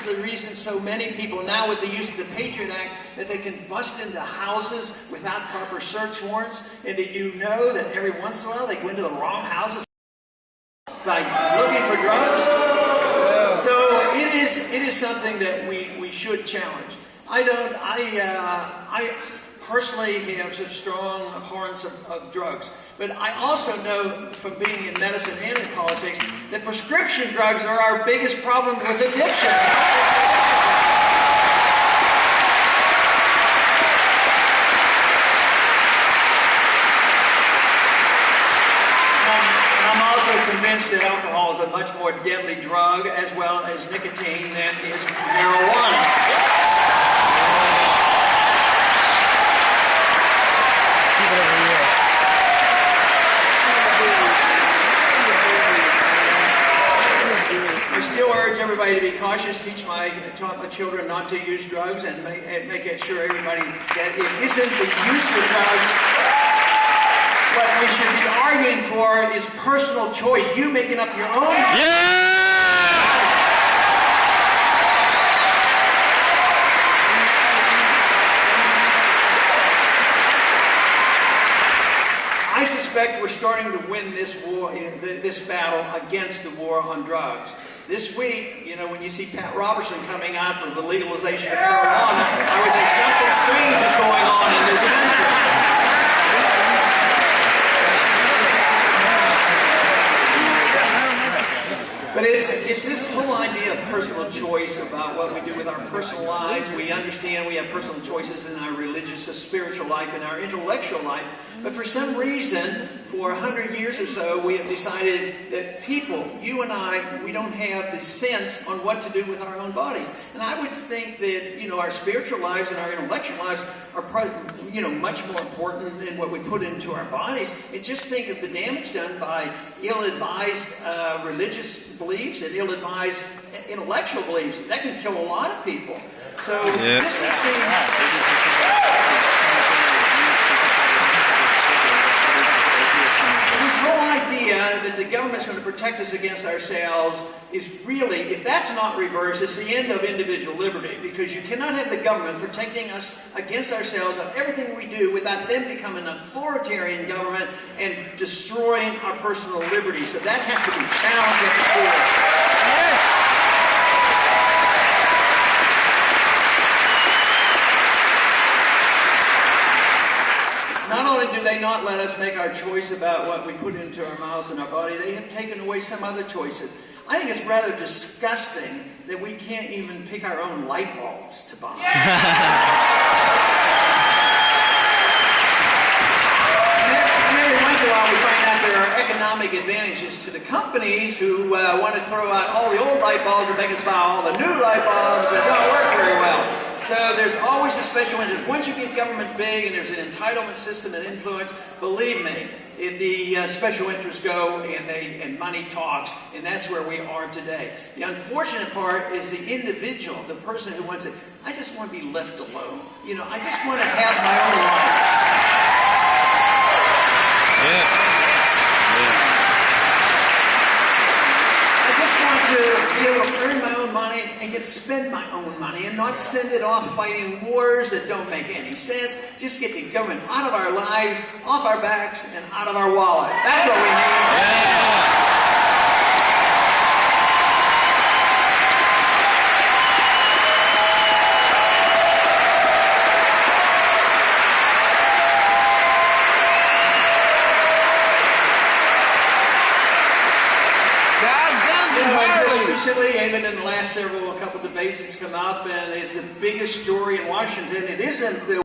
is the reason so many people now, with the use of the Patriot Act, that they can bust into houses without proper search warrants. And did you know that every once in a while they go into the wrong houses by looking for drugs? So it is something that we should challenge. I personally have such strong abhorrence of drugs. But I also know from being in medicine and in politics that prescription drugs are our biggest problem with addiction. I'm also convinced that alcohol is a much more deadly drug, as well as nicotine, than is marijuana. I still urge everybody to be cautious, taught my children not to use drugs, and make sure everybody that it isn't the use of drugs. What we should be arguing for is personal choice. You making up your own mind. Yeah! I suspect we're starting to win this war, this battle against the war on drugs. This week, when you see Pat Robertson coming out for the legalization of marijuana, I was like, something strange is going on in this country. But it's this whole idea of personal choice about what we do with our personal lives. We understand we have personal choices in our religious or spiritual life, in our intellectual life. But for some reason, for 100 years or so, we have decided that people, you and I, we don't have the sense on what to do with our own bodies. And I would think that, our spiritual lives and our intellectual lives are much more important than what we put into our bodies. And just think of the damage done by ill-advised religious beliefs and ill-advised intellectual beliefs. That can kill a lot of people. So this is this whole idea that the government's going to protect us against ourselves is really, if that's not reversed, it's the end of individual liberty, because you cannot have the government protecting us against ourselves of everything we do without them becoming an authoritarian government and destroying our personal liberty. So that has to be challenged at the core. Not only do they not let us make our choice about what we put into our mouths and our body, they have taken away some other choices. I think it's rather disgusting that we can't even pick our own light bulbs to buy. And every once in a while we find out there are economic advantages to the companies who want to throw out all the old light bulbs and make us buy all the new light bulbs that don't work very well. So there's always a special interest. Once you get government big and there's an entitlement system and influence, believe me, the special interests go and money talks, and that's where we are today. The unfortunate part is the individual, the person who wants it. I just want to be left alone. I just want to have my own life. Yes. I just want to be able to earn my own money and get to spend my own money and not send it off fighting wars that don't make any sense. Just get the government out of our lives, off our backs, and out of our wallet. That's what we need. Recently, even in the last couple of debates, it's come out, and it's the biggest story in Washington. It isn't the